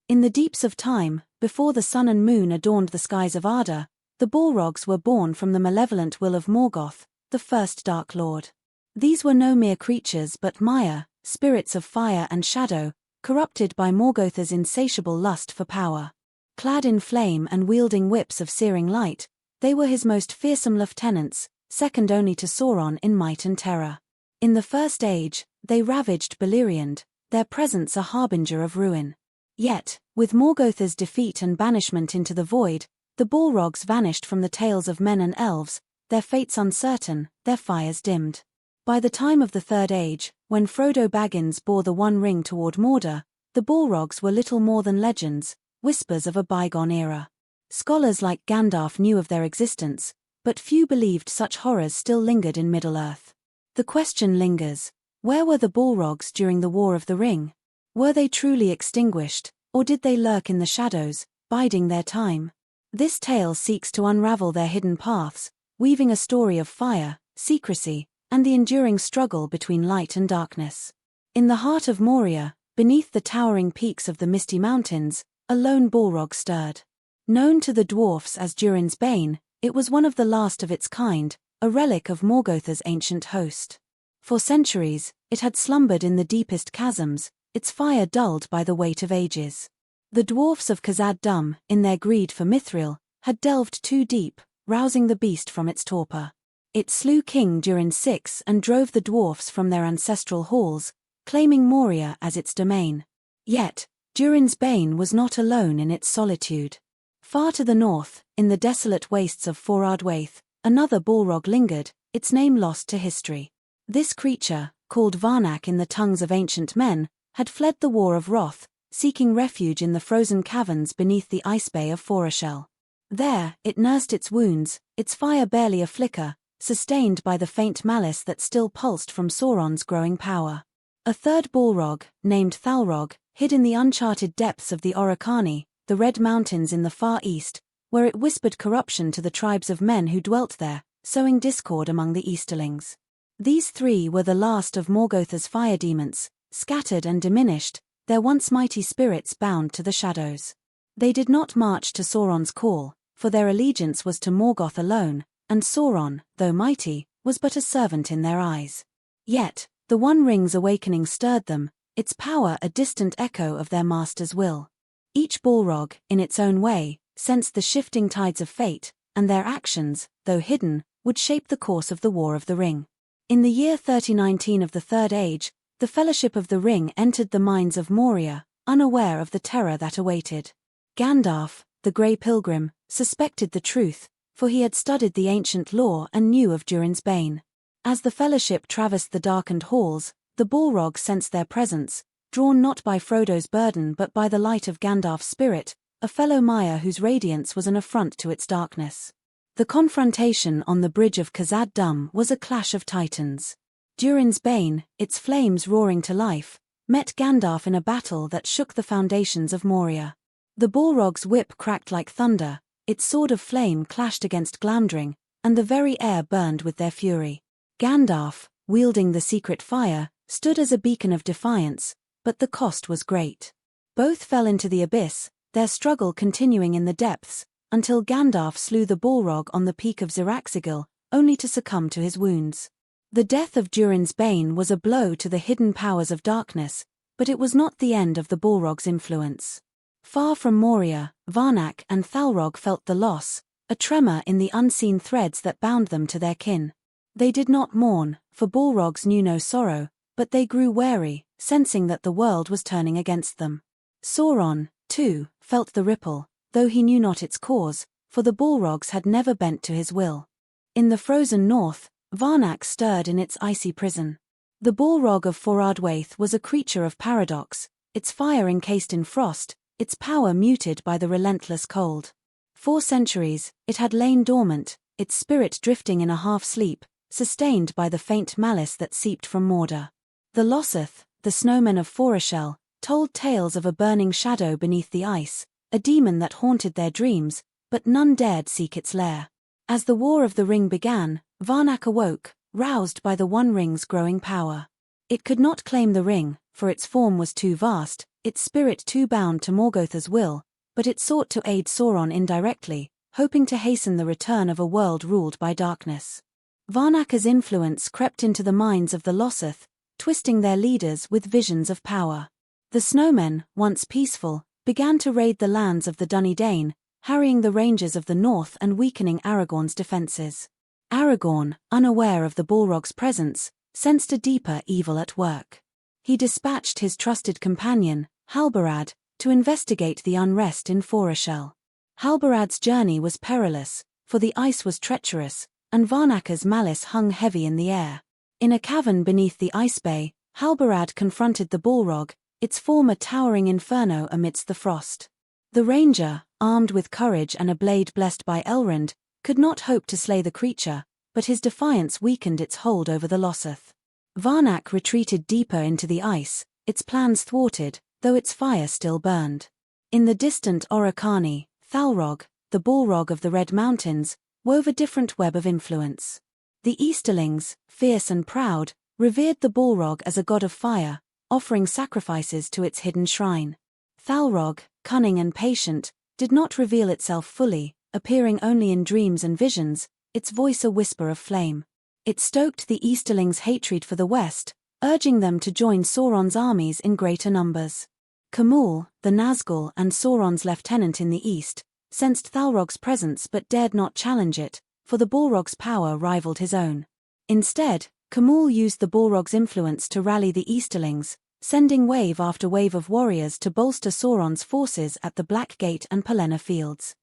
In the deeps of time, before the sun and moon adorned the skies of Arda, the Balrogs were born from the malevolent will of Morgoth, the first Dark Lord. These were no mere creatures but Maiar, spirits of fire and shadow, corrupted by Morgoth's insatiable lust for power. Clad in flame and wielding whips of searing light, they were his most fearsome lieutenants, second only to Sauron in might and terror. In the First Age, they ravaged Beleriand, their presence a harbinger of ruin. Yet, with Morgoth's defeat and banishment into the void, the Balrogs vanished from the tales of men and elves, their fates uncertain, their fires dimmed. By the time of the Third Age, when Frodo Baggins bore the One Ring toward Mordor, the Balrogs were little more than legends, whispers of a bygone era. Scholars like Gandalf knew of their existence, but few believed such horrors still lingered in Middle-earth. The question lingers: where were the Balrogs during the War of the Ring? Were they truly extinguished, or did they lurk in the shadows, biding their time? This tale seeks to unravel their hidden paths, weaving a story of fire, secrecy, and the enduring struggle between light and darkness. In the heart of Moria, beneath the towering peaks of the Misty Mountains, a lone Balrog stirred. Known to the dwarfs as Durin's Bane, it was one of the last of its kind, a relic of Morgoth's ancient host. For centuries, it had slumbered in the deepest chasms, its fire dulled by the weight of ages. The dwarfs of Khazad-dûm, in their greed for mithril, had delved too deep, rousing the beast from its torpor. It slew King Durin VI and drove the dwarfs from their ancestral halls, claiming Moria as its domain. Yet, Durin's Bane was not alone in its solitude. Far to the north, in the desolate wastes of Foradwaith, another Balrog lingered, its name lost to history. This creature, called Varnak in the tongues of ancient men, had fled the War of Wrath, seeking refuge in the frozen caverns beneath the ice bay of Foreshell. There, it nursed its wounds, its fire barely a flicker, sustained by the faint malice that still pulsed from Sauron's growing power. A third Balrog, named Thalrog, hid in the uncharted depths of the Oricani, the Red Mountains in the far east, where it whispered corruption to the tribes of men who dwelt there, sowing discord among the Easterlings. These three were the last of Morgoth's fire demons, scattered and diminished, their once mighty spirits bound to the shadows. They did not march to Sauron's call, for their allegiance was to Morgoth alone, and Sauron, though mighty, was but a servant in their eyes. Yet, the One Ring's awakening stirred them, its power a distant echo of their master's will. Each Balrog, in its own way, sensed the shifting tides of fate, and their actions, though hidden, would shape the course of the War of the Ring. In the year 3019 of the Third Age, the Fellowship of the Ring entered the mines of Moria, unaware of the terror that awaited. Gandalf, the Grey Pilgrim, suspected the truth, for he had studied the ancient lore and knew of Durin's Bane. As the Fellowship traversed the darkened halls, the Balrog sensed their presence, drawn not by Frodo's burden but by the light of Gandalf's spirit, a fellow Maiar whose radiance was an affront to its darkness. The confrontation on the bridge of Khazad-dûm was a clash of titans. Durin's Bane, its flames roaring to life, met Gandalf in a battle that shook the foundations of Moria. The Balrog's whip cracked like thunder, its sword of flame clashed against Glamdring, and the very air burned with their fury. Gandalf, wielding the secret fire, stood as a beacon of defiance, but the cost was great. Both fell into the abyss, their struggle continuing in the depths, until Gandalf slew the Balrog on the peak of Ziraxigil, only to succumb to his wounds. The death of Durin's Bane was a blow to the hidden powers of darkness, but it was not the end of the Balrog's influence. Far from Moria, Varnak and Thalrog felt the loss, a tremor in the unseen threads that bound them to their kin. They did not mourn, for Balrogs knew no sorrow, but they grew wary, sensing that the world was turning against them. Sauron, too, felt the ripple, though he knew not its cause, for the Balrogs had never bent to his will. In the frozen north, Varnak stirred in its icy prison. The Balrog of Foradwaith was a creature of paradox, its fire encased in frost, its power muted by the relentless cold. For centuries, it had lain dormant, its spirit drifting in a half-sleep, sustained by the faint malice that seeped from Mordor. The Loseth, the snowmen of Foreshell, told tales of a burning shadow beneath the ice, a demon that haunted their dreams, but none dared seek its lair. As the War of the Ring began, Varnak awoke, roused by the One Ring's growing power. It could not claim the ring, for its form was too vast, its spirit too bound to Morgotha's will, but it sought to aid Sauron indirectly, hoping to hasten the return of a world ruled by darkness. Varnaka's influence crept into the minds of the Loseth, twisting their leaders with visions of power. The snowmen, once peaceful, began to raid the lands of the Dunedain, harrying the ranges of the north and weakening Aragorn's defenses. Aragorn, unaware of the Balrogs' presence, sensed a deeper evil at work. He dispatched his trusted companion, Halbarad, to investigate the unrest in Foreshell. Halbarad's journey was perilous, for the ice was treacherous, and Varnaka's malice hung heavy in the air. In a cavern beneath the ice bay, Halbarad confronted the Balrog, its form a towering inferno amidst the frost. The ranger, armed with courage and a blade blessed by Elrond, could not hope to slay the creature, but his defiance weakened its hold over the Loseth. Varnak retreated deeper into the ice, its plans thwarted, though its fire still burned. In the distant Orocani, Thalrog, the Balrog of the Red Mountains, wove a different web of influence. The Easterlings, fierce and proud, revered the Balrog as a god of fire, offering sacrifices to its hidden shrine. Thalrog, cunning and patient, did not reveal itself fully, appearing only in dreams and visions, its voice a whisper of flame. It stoked the Easterlings' hatred for the West, urging them to join Sauron's armies in greater numbers. Camul, the Nazgul and Sauron's lieutenant in the east, sensed Thalrog's presence but dared not challenge it, for the Balrog's power rivaled his own. Instead, Camul used the Balrog's influence to rally the Easterlings, sending wave after wave of warriors to bolster Sauron's forces at the Black Gate and Pelennor fields.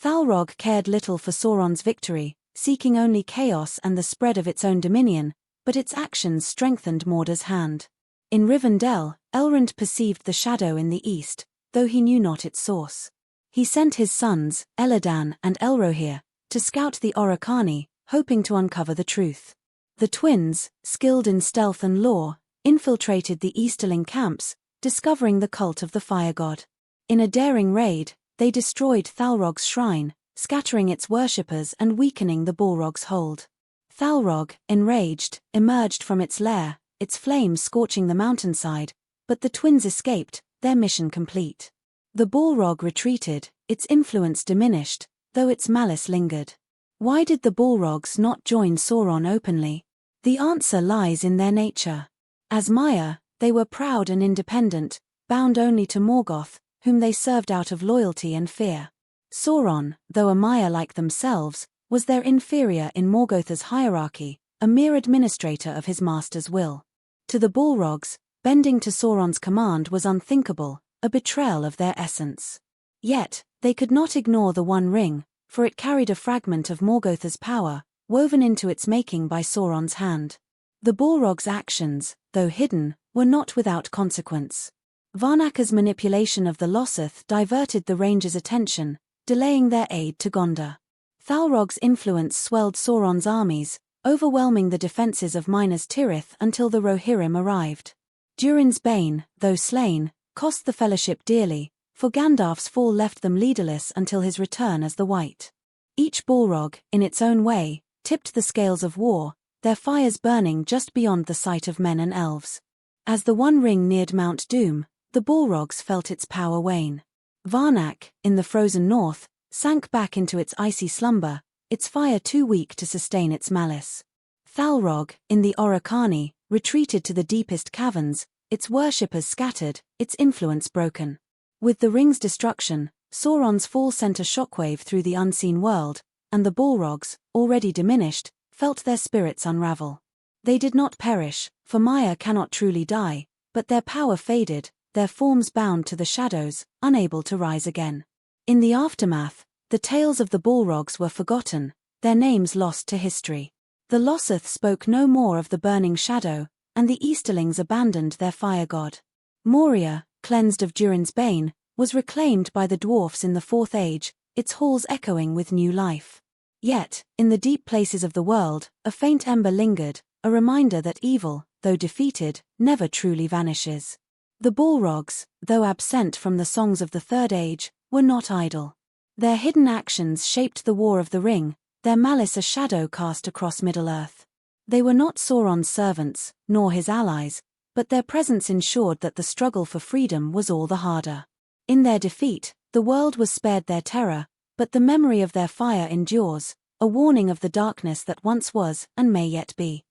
Thalrog cared little for Sauron's victory, seeking only chaos and the spread of its own dominion, but its actions strengthened Mordor's hand. In Rivendell, Elrond perceived the shadow in the east, though he knew not its source. He sent his sons, Elladan and Elrohir, to scout the Orocani, hoping to uncover the truth. The twins, skilled in stealth and lore, infiltrated the Easterling camps, discovering the cult of the fire god. In a daring raid, they destroyed Thalrog's shrine, scattering its worshippers and weakening the Balrog's hold. Thalrog, enraged, emerged from its lair, its flames scorching the mountainside, but the twins escaped, their mission complete. The Balrog retreated, its influence diminished, though its malice lingered. Why did the Balrogs not join Sauron openly? The answer lies in their nature. As Maiar, they were proud and independent, bound only to Morgoth, whom they served out of loyalty and fear. Sauron, though a Maiar like themselves, was their inferior in Morgotha's hierarchy, a mere administrator of his master's will. To the Balrogs, bending to Sauron's command was unthinkable, a betrayal of their essence. Yet, they could not ignore the One Ring, for it carried a fragment of Morgotha's power, woven into its making by Sauron's hand. The Balrogs' actions, though hidden, were not without consequence. Varnaka's manipulation of the Loseth diverted the Rangers' attention, delaying their aid to Gondor. Thalrog's influence swelled Sauron's armies, overwhelming the defenses of Minas Tirith until the Rohirrim arrived. Durin's Bane, though slain, cost the Fellowship dearly, for Gandalf's fall left them leaderless until his return as the White. Each Balrog, in its own way, tipped the scales of war, their fires burning just beyond the sight of men and elves. As the One Ring neared Mount Doom, the Balrogs felt its power wane. Varnak, in the frozen north, sank back into its icy slumber, its fire too weak to sustain its malice. Thalrog, in the Orocani, retreated to the deepest caverns, its worshippers scattered, its influence broken. With the ring's destruction, Sauron's fall sent a shockwave through the unseen world, and the Balrogs, already diminished, felt their spirits unravel. They did not perish, for Maiar cannot truly die, but their power faded, their forms bound to the shadows, unable to rise again. In the aftermath, the tales of the Balrogs were forgotten, their names lost to history. The Loseth spoke no more of the burning shadow, and the Easterlings abandoned their fire god. Moria, cleansed of Durin's Bane, was reclaimed by the dwarfs in the Fourth Age, its halls echoing with new life. Yet, in the deep places of the world, a faint ember lingered, a reminder that evil, though defeated, never truly vanishes. The Balrogs, though absent from the songs of the Third Age, were not idle. Their hidden actions shaped the War of the Ring, their malice a shadow cast across Middle-earth. They were not Sauron's servants, nor his allies, but their presence ensured that the struggle for freedom was all the harder. In their defeat, the world was spared their terror, but the memory of their fire endures, a warning of the darkness that once was and may yet be.